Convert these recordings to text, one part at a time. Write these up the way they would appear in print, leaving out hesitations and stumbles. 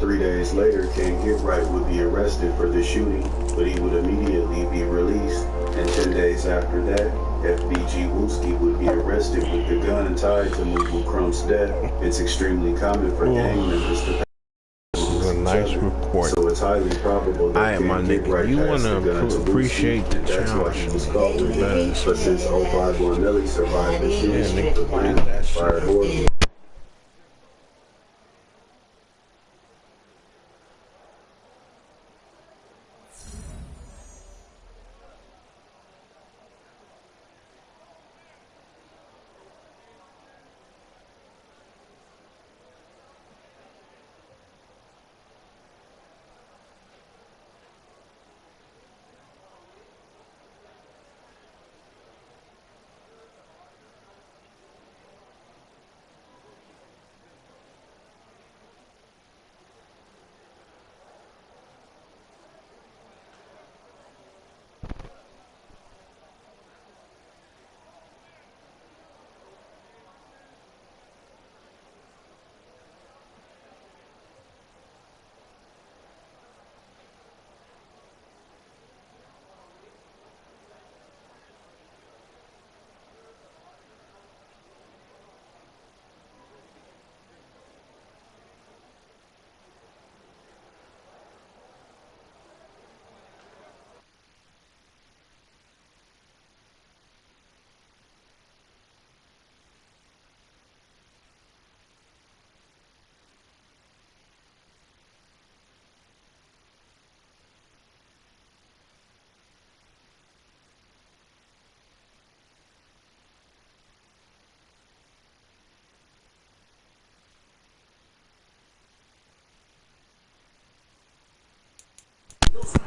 3 days later, King Hitwright would be arrested for the shooting, but he would immediately be released. And 10 days after that, FBG Wooski would be arrested with the gun tied to Mubu Crump's death. It's extremely common for gang members to nice report. So it's highly probable that my nigga, you wanna appreciate the challenge. But since 051 Millie survived the shooting, the plan fired horribly.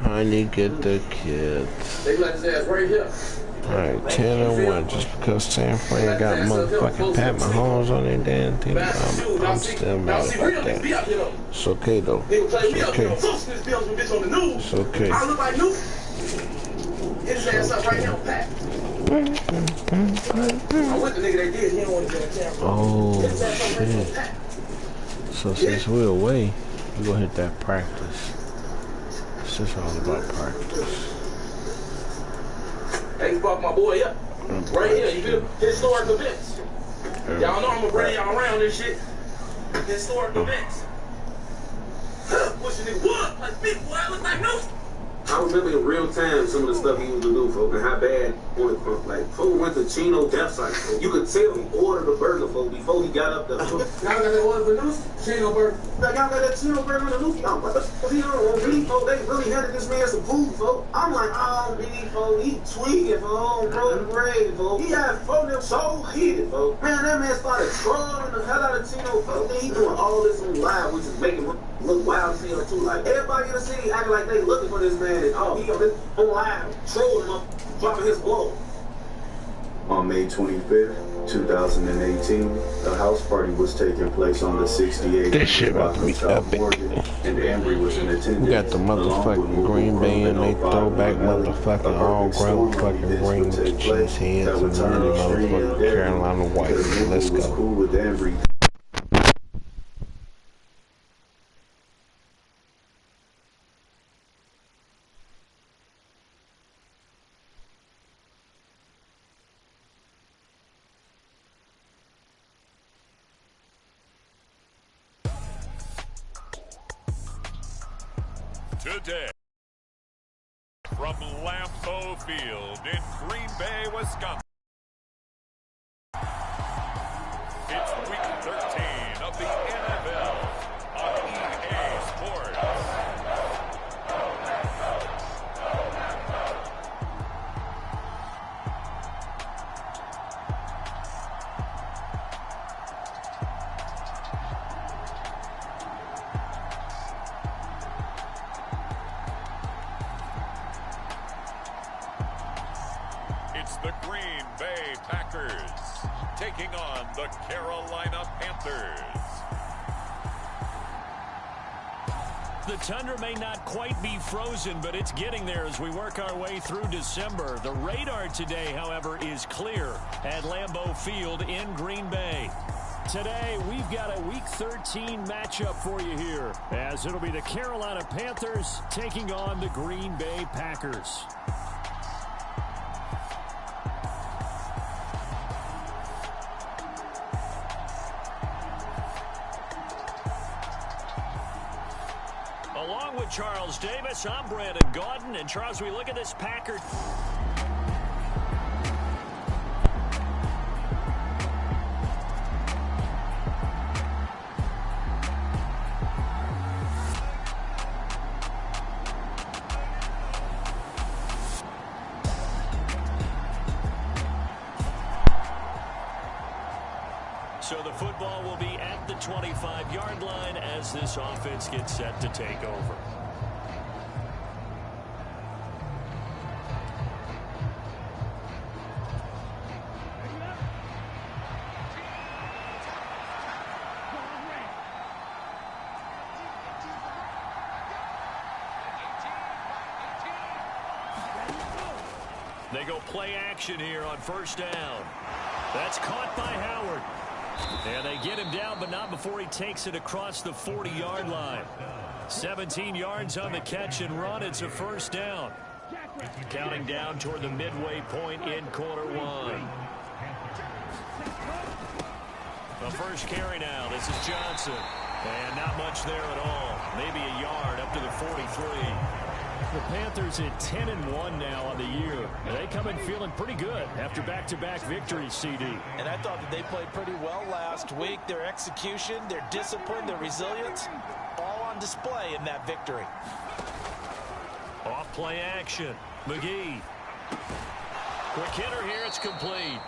Honey, get the kids. They let his ass right here. Alright, 10 and 1. Just because San Fran got motherfucking Pat Mahomes on their damn team, I'm still mad about that. It's okay though. It's okay. It's okay. I look like Newt. Get his ass up right now, Pat. I went the nigga that did. He don't want to get a camera. Oh shit. So since we're away, we gonna hit that practice. It's just all about practice. Hey, fuck my boy up. Right here, you feel? Historic events. Y'all know I'm gonna bring y'all around this shit. Historic events. What's your nigga? What? Like big boy, I look like Newt. I remember in real time some of the stuff he used to do, folk, and how bad on it, like, folk went to Chino death site, folk. You could tell he ordered a burger, folk, before he got up there. Y'all got that order for Noose? Chino burger. Y'all got that Chino burger on the Noose? Y'all, what he on me, folk? They really handed this man some food, folk. I'm like, oh, me, folk, he tweaking, folk, bro, grade, folk. He had folk them so heated, folk. Man, that man started trolling the hell out of Chino, folk. Then he doing all this on live, which is making him look wild as hell, too. Like, everybody in the city acting like they looking for this man. Oh, he on live, trolling him, dropping his blow. On May 25th, 2018, a house party was taking place on the 68th This shit about to be epic. And Ambry was in attendance. We got the motherfucking Green Bay and they throwback motherfucking all ground fucking green with the cheese heads and really motherfucking Carolina white. Let's go. Cool with Ambry. Today, from Lambeau Field in Green Bay, Wisconsin, it's week 13 of the NFL on EA Sports. It's the Green Bay Packers taking on the Carolina Panthers. The tundra may not quite be frozen, but it's getting there as we work our way through December. The radar today, however, is clear at Lambeau Field in Green Bay. Today, we've got a Week 13 matchup for you here, as it'll be the Carolina Panthers taking on the Green Bay Packers. Along with Charles Davis, I'm Brandon Gaudin, and Charles, we look at this Packers. So the football will be at the 25-yard line as this offense gets set to take over. They go play action here on first down. That's caught by Howard. And they get him down, but not before he takes it across the 40-yard line. 17 yards on the catch and run. It's a first down. Counting down toward the midway point in quarter one. The first carry now. This is Johnson. And not much there at all. Maybe a yard up to the 43. The Panthers at 10-1 now on the year. They come in feeling pretty good after back-to-back victories, CD. And I thought that they played pretty well last week. Their execution, their discipline, their resilience, all on display in that victory. Off play action. McGee. Quick hitter here. It's complete.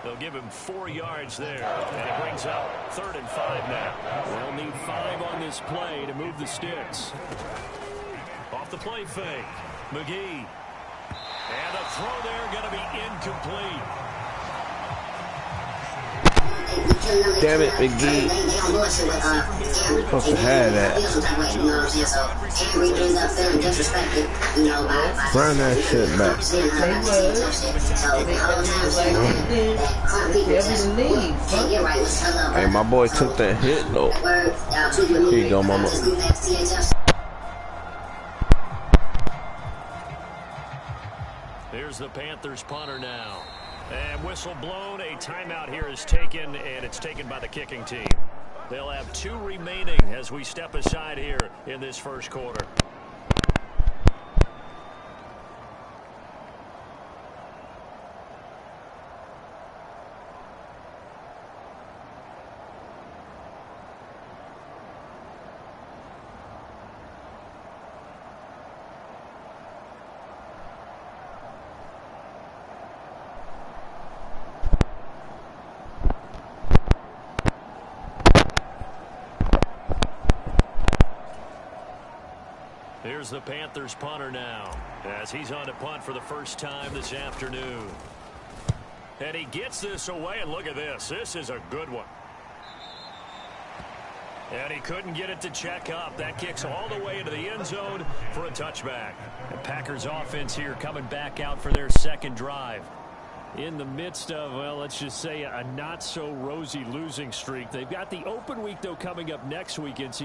They'll give him 4 yards there. And it brings up 3rd and 5 now. They'll need 5 on this play to move the sticks. Off the play fake. McGee. And the throw there going to be incomplete. Damn it, McGee. Supposed to have that. Run that shit back. Hey, my boy took that hit, though. Here you go, mama. Here's the Panthers punter now. And whistle blown. A timeout here is taken, and it's taken by the kicking team. They'll have 2 remaining as we step aside here in this first quarter. Here's the Panthers punter now as he's on to punt for the first time this afternoon. And he gets this away, and look at this. This is a good one. And he couldn't get it to check up. That kicks all the way into the end zone for a touchback. The Packers offense here coming back out for their second drive. In the midst of, well, let's just say a not-so-rosy losing streak. They've got the open week, though, coming up next weekend.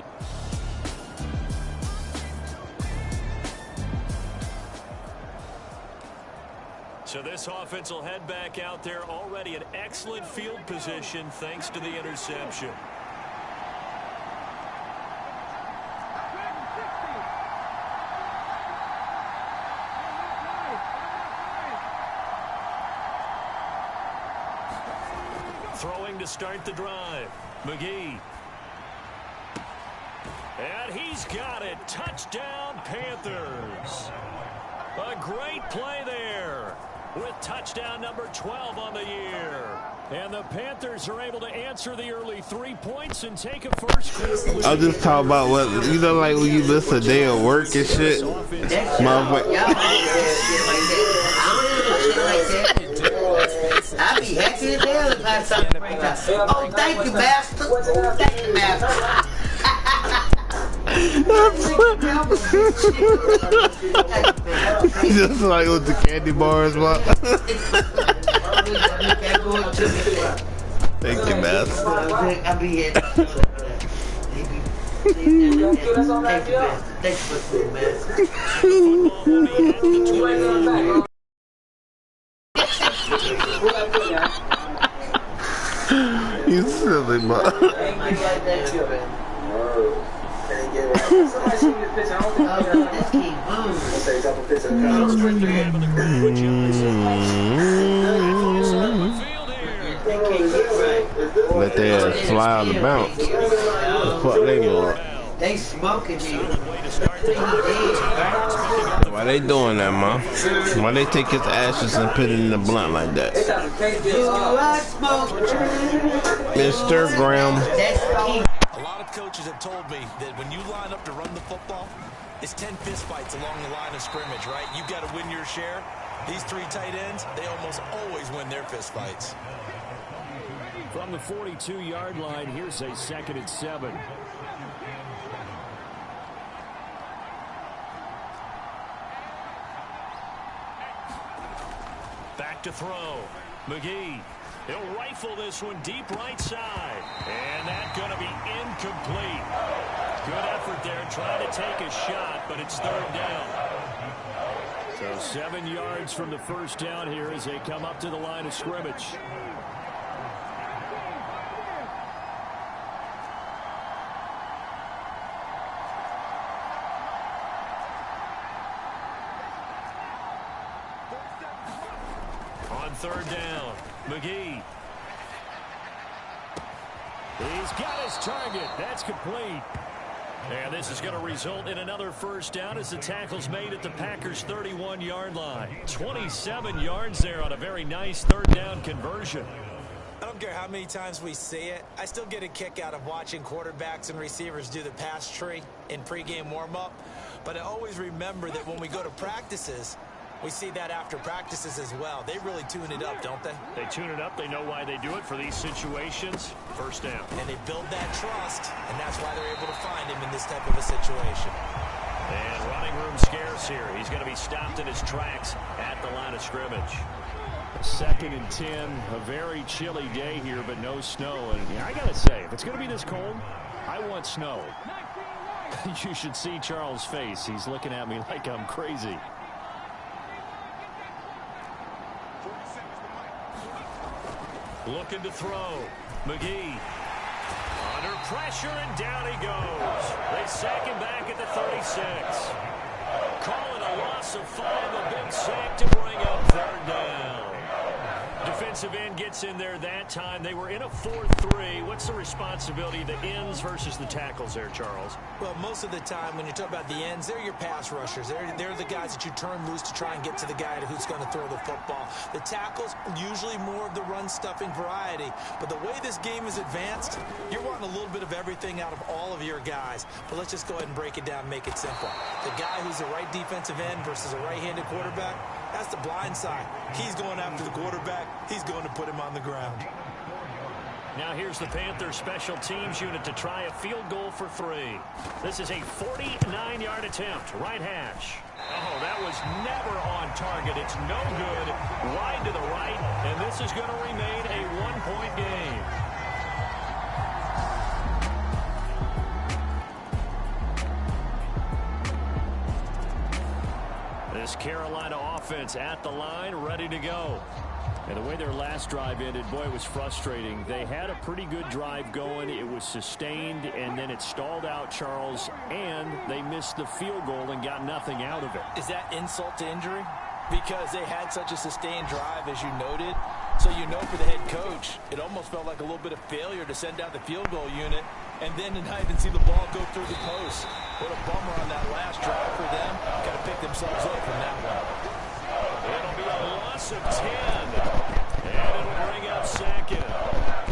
So this offense will head back out there, already in excellent field position thanks to the interception. Throwing to start the drive. McGee. And he's got it. Touchdown, Panthers. A great play there, with touchdown number 12 on the year. And the Panthers are able to answer the early 3 points and take a first quarter. I'll just talk about what, you know, like when you miss a day of work and shit. Motherfucker. I be happy as hell if I have something right now. Oh, thank you, bastard. Thank you, bastard. Just like with the candy bars, what? Thank you, man. I'll be here. Thank you, man. Thank you for the food, man. You ain't going back, bro. You silly, man. Ain't like that, man. Somebody shoot me the picture. I don't think This key, boom. take up a picture. Let their ass fly out the bounce. The fuck they want. They smoking me. Why they doing that, man? Why they take his ashes and put it in the blunt like that? Mr. Graham. A lot of coaches have told me that when you line up to run the football, it's 10 fistfights along the line of scrimmage, right? You've got to win your share. These three tight ends, they almost always win their fistfights. From the 42-yard line, here's a 2nd and 7. Back to throw. McGee. He'll rifle this one deep right side. And that's going to be incomplete. Good effort there trying to take a shot, but it's 3rd down. So 7 yards from the first down here as they come up to the line of scrimmage. On 3rd down, McGee. He's got his target. That's complete. And this is going to result in another first down as the tackle's made at the Packers' 31-yard line. 27 yards there on a very nice 3rd down conversion. I don't care how many times we see it. I still get a kick out of watching quarterbacks and receivers do the pass tree in pregame warm-up. But I always remember that when we go to practices, we see that after practices as well. They really tune it up, don't they? They tune it up. They know why they do it for these situations. First down. And they build that trust, and that's why they're able to find him in this type of a situation. And running room scarce here. He's going to be stopped in his tracks at the line of scrimmage. 2nd and 10. A very chilly day here, but no snow. And I got to say, if it's going to be this cold, I want snow. You should see Charles' face. He's looking at me like I'm crazy. Looking to throw. McGee. Under pressure, and down he goes. They sack him back at the 36. Call it a loss of 5. A big sack to bring up 3rd down. Defensive end gets in there that time. They were in a 4-3. What's the responsibility of the ends versus the tackles there, Charles? Well, most of the time when you talk about the ends, they're your pass rushers. They're the guys that you turn loose to try and get to the guy who's going to throw the football. The tackles, usually more of the run-stuffing variety. But the way this game is advanced, you're wanting a little bit of everything out of all of your guys. But let's just go ahead and break it down and make it simple. The guy who's a right defensive end versus a right-handed quarterback, that's the blind side. He's going after the quarterback. He's going to put him on the ground. Now here's the Panthers special teams unit to try a field goal for 3. This is a 49-yard attempt. Right hash. Oh, that was never on target. It's no good. Wide to the right, and this is going to remain a 1-point game. This Carolina offense at the line, ready to go. And the way their last drive ended, boy, it was frustrating. They had a pretty good drive going. It was sustained, and then it stalled out, Charles, and they missed the field goal and got nothing out of it. Is that insult to injury? Because they had such a sustained drive, as you noted. So you know for the head coach, it almost felt like a little bit of failure to send out the field goal unit and then to not even see the ball go through the post. What a bummer on that last drive for them. Got to pick themselves up from that one. It'll be a loss of 10. And it'll bring up 2nd.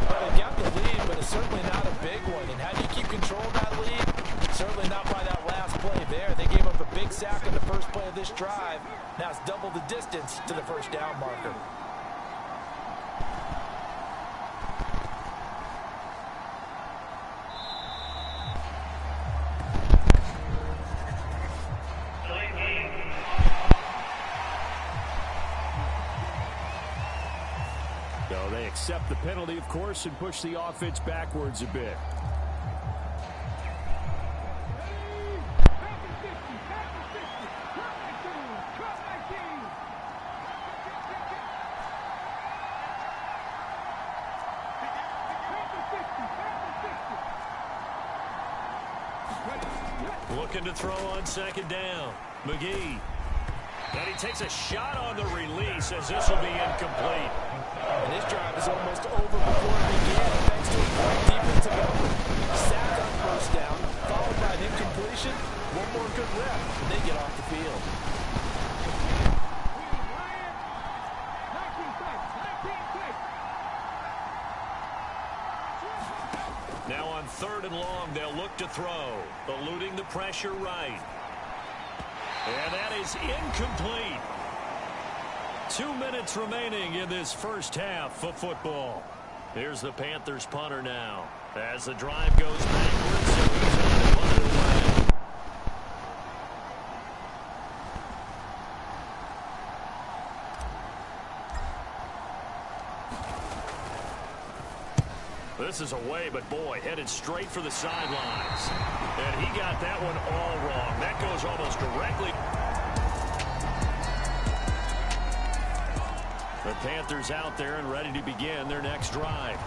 Well, they got the lead, but it's certainly not a big one. And how do you keep control of that lead? Certainly not by that last play there. They gave up a big sack on the first play of this drive. Now it's double the distance to the first down marker. accept the penalty, of course, and push the offense backwards a bit. Looking to throw on second down. McGee. And he takes a shot on the release as this will be incomplete. And this drive is almost over before it began, thanks to a great defensive effort. Sack on first down, followed by an incompletion. One more good rep, and they get off the field. Now on 3rd and long, they'll look to throw, eluding the pressure right. And that is incomplete. 2 minutes remaining in this first half of football. Here's the Panthers punter now as the drive goes backwards. So he's going to punt it away. This is away, but boy, headed straight for the sidelines. And he got that one all wrong. That goes almost directly. The Panthers out there and ready to begin their next drive.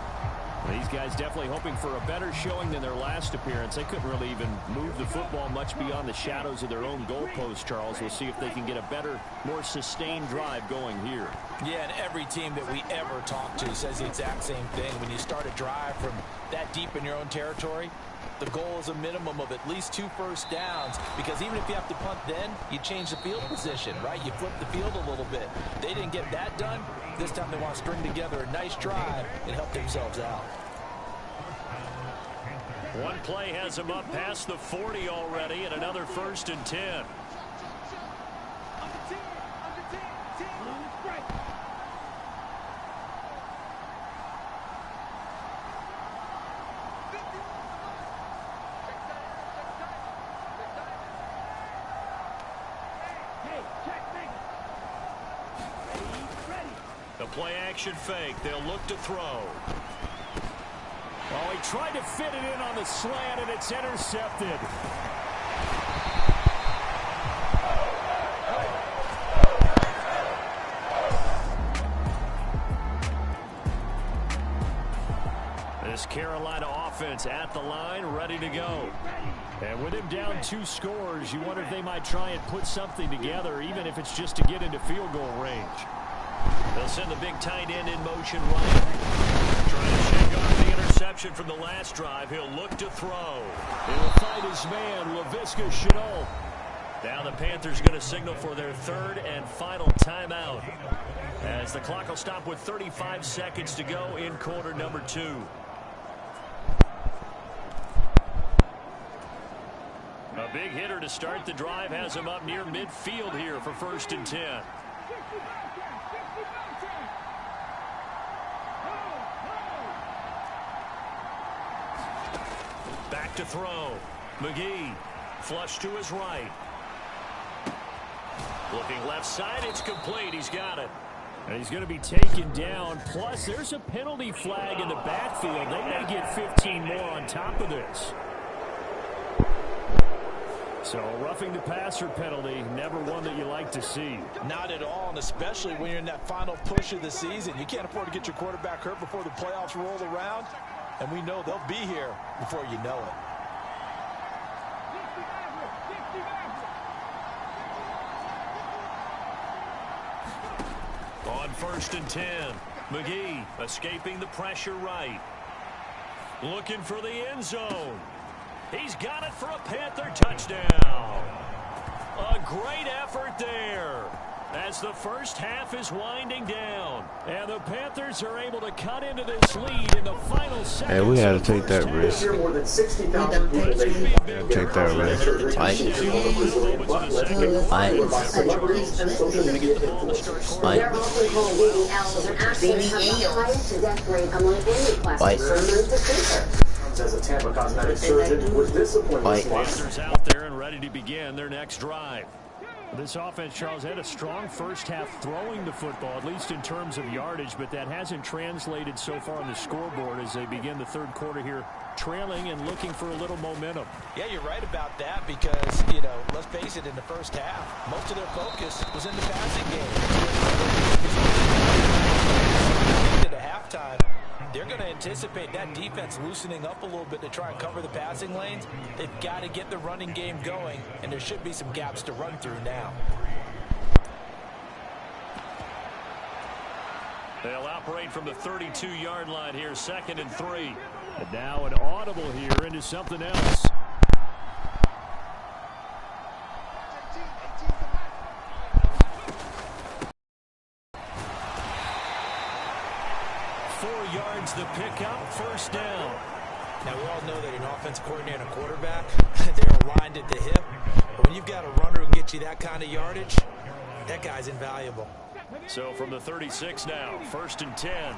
These guys definitely hoping for a better showing than their last appearance. They couldn't really even move the football much beyond the shadows of their own goalpost, Charles. We'll see if they can get a better, more sustained drive going here. Yeah, and every team that we ever talk to says the exact same thing. When you start a drive from that deep in your own territory, the goal is a minimum of at least 2 first downs, because even if you have to punt then, you change the field position, right? You flip the field a little bit. They didn't get that done. This time they want to string together a nice drive and help themselves out. One play has them up past the 40 already, and another 1st and 10. The play action fake. They'll look to throw. Oh, he tried to fit it in on the slant, and it's intercepted. This Carolina offense at the line, ready to go. And with him down 2 scores, you wonder if they might try and put something together, even if it's just to get into field goal range. They'll send the big tight end in motion right. Trying to shake off the interception from the last drive. He'll look to throw. He'll find his man, Laviska Shenault. Now the Panthers going to signal for their 3rd and final timeout, as the clock will stop with 35 seconds to go in quarter number 2. A big hitter to start the drive has him up near midfield here for 1st and 10. Back to throw. McGee, flush to his right. Looking left side, it's complete. He's got it. And he's going to be taken down. Plus, there's a penalty flag in the backfield. They may get 15 more on top of this. So a roughing the passer penalty, never one that you like to see. Not at all, and especially when you're in that final push of the season. You can't afford to get your quarterback hurt before the playoffs roll around. And we know they'll be here before you know it. On 1st and 10, McGee escaping the pressure right. Looking for the end zone. He's got it for a Panther touchdown. A great effort there as the first half is winding down. And the Panthers are able to cut into this lead in the final seconds. Hey, we had to take that risk. More than 60,000 people. Take that risk. As a Tampa cosmetic surgeon was disappointed. Panthers out there and ready to begin their next drive. This offense, Charles, had a strong first half throwing the football, at least in terms of yardage, but that hasn't translated so far on the scoreboard as they begin the third quarter here, trailing and looking for a little momentum. Yeah, you're right about that because, you know, let's face it, in the first half, most of their focus was in the passing game. At halftime, they're going to anticipate that defense loosening up a little bit to try and cover the passing lanes. They've got to get the running game going, and there should be some gaps to run through now. They'll operate from the 32-yard line here, 2nd and 3. And now an audible here into something else. The pickup, first down. Now, we all know that an offensive coordinator and a quarterback, they're aligned at the hip. But when you've got a runner who can get you that kind of yardage, that guy's invaluable. So from the 36 now, 1st and 10.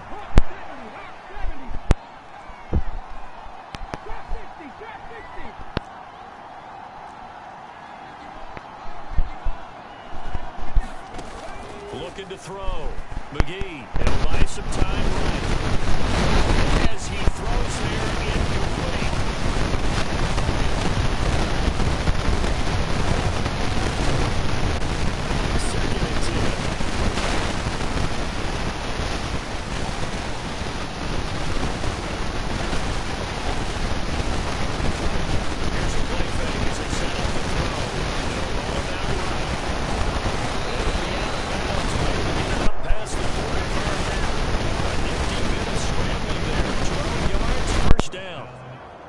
Looking to throw. McGee, and buy some time right. As he throws there, incomplete. Second and 10. Here's a play fake as they set up the throw. They'll roll him out right. It'll be out of bounds. Maybe get it up past the 40-yard line. A nifty bit of scrambling there. 12 yards, first down.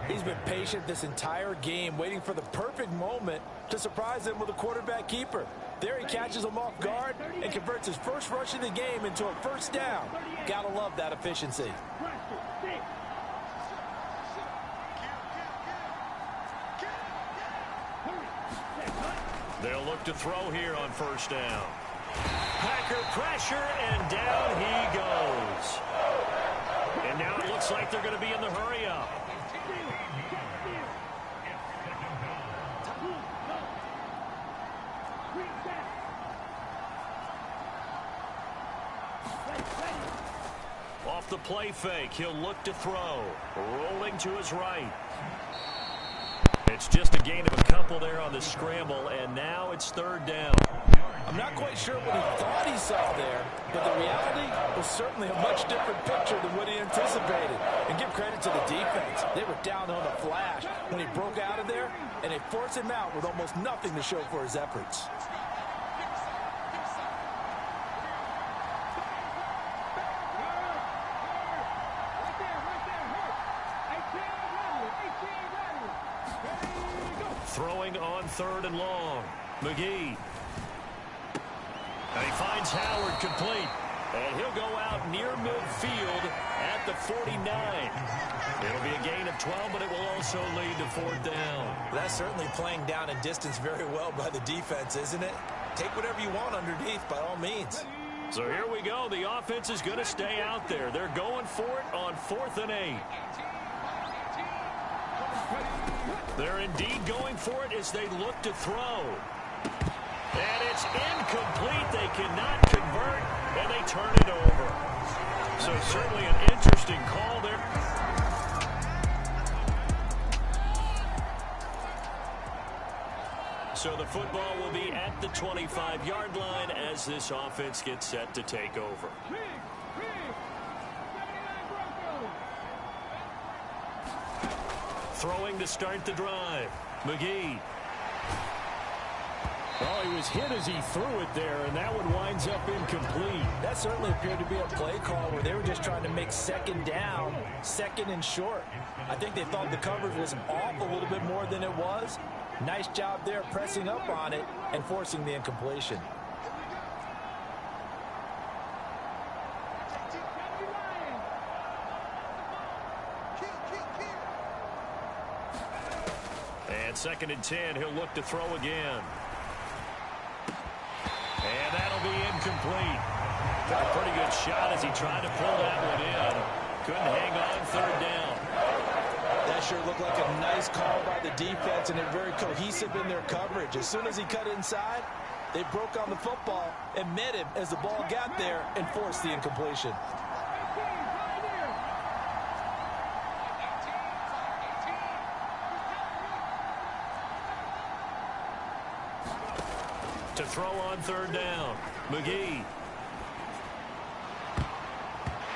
He's been patient this entire game, waiting for the perfect moment to surprise them with a quarterback keeper. There he catches him off guard and converts his first rush of the game into a first down. Gotta love that efficiency. They'll look to throw here on first down. Packer pressure, and down he goes. And now it looks like they're going to be in the hurry-up. Off the play fake, he'll look to throw. Rolling to his right. It's just a gain of a couple there on the scramble, and now it's 3rd down. I'm not quite sure what he thought he saw there, but the reality was certainly a much different picture than what he anticipated. And give credit to the defense. They were down on a flash when he broke out of there, and they forced him out with almost nothing to show for his efforts. Throwing on 3rd and long. McGee. And he finds Howard complete. And he'll go out near midfield at the 49. It'll be a gain of 12, but it will also lead to 4th down. That's certainly playing down in distance very well by the defense, isn't it? Take whatever you want underneath by all means. So here we go. The offense is going to stay out there. They're going for it on 4th and 8. They're indeed going for it as they look to throw. And it's incomplete. They cannot convert, and they turn it over. So certainly an interesting call there. So the football will be at the 25-yard line as this offense gets set to take over. Throwing to start the drive. McGee. Well, he was hit as he threw it there, and that one winds up incomplete. That certainly appeared to be a play call where they were just trying to make 2nd down, 2nd and short. I think they thought the coverage was off a little bit more than it was. Nice job there pressing up on it and forcing the incompletion. And 2nd and 10, he'll look to throw again. And that'll be incomplete. Took a pretty good shot as he tried to pull that one in. Couldn't hang on, 3rd down. That sure looked like a nice call by the defense, and they're very cohesive in their coverage. As soon as he cut inside, They broke on the football and met him as the ball got there and forced the incompletion. To throw on third down, McGee.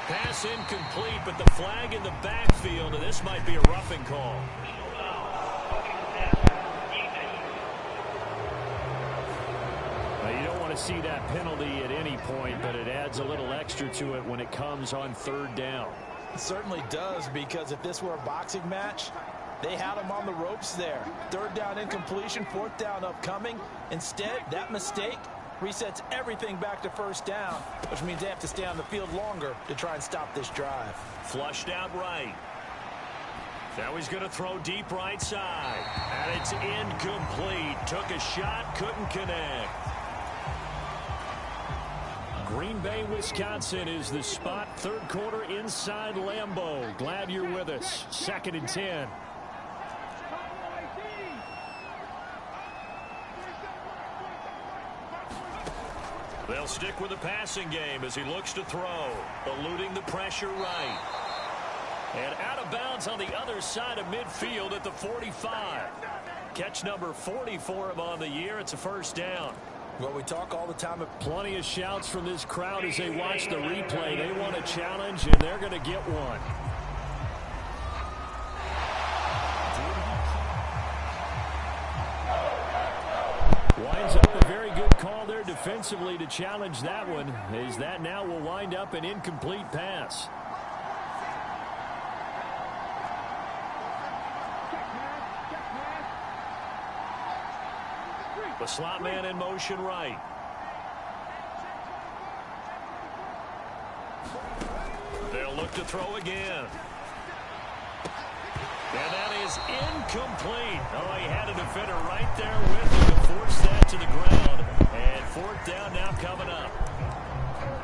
Pass incomplete, but the flag in the backfield, and this might be a roughing call. You don't want to see that penalty at any point, but it adds a little extra to it when it comes on third down. It certainly does, because if this were a boxing match, they had him on the ropes there. Third down incompletion, fourth down upcoming. Instead, that mistake resets everything back to first down, which means they have to stay on the field longer to try and stop this drive. Flushed out right. Now he's going to throw deep right side. And it's incomplete. Took a shot, couldn't connect. Green Bay, Wisconsin is the spot. Third quarter inside Lambeau. Glad you're with us. 2nd and 10. They'll stick with the passing game as he looks to throw. Eluding the pressure right. And out of bounds on the other side of midfield at the 45. Catch number 40 for him on the year. It's a first down. Well, we talk all the time. Plenty of shouts from this crowd as they watch the replay. They want a challenge, and they're going to get one. Winds up a very good call there defensively to challenge that one, as that now will wind up an incomplete pass. The slot man in motion right. They'll look to throw again. And that is incomplete. Oh, he had a defender right there with him to force that to the ground. And fourth down now coming up.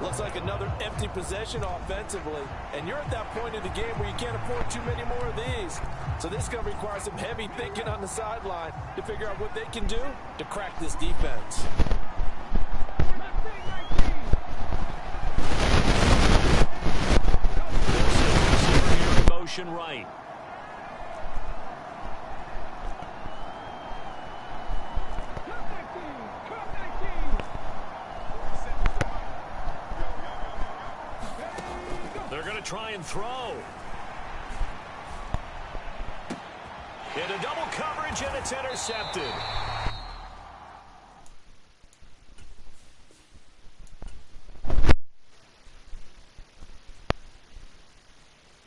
Looks like another empty possession offensively. And you're at that point in the game where you can't afford too many more of these. So this is going to require some heavy thinking on the sideline to figure out what they can do to crack this defense. Here in motion right. They're going to try and throw. Into double coverage, and it's intercepted.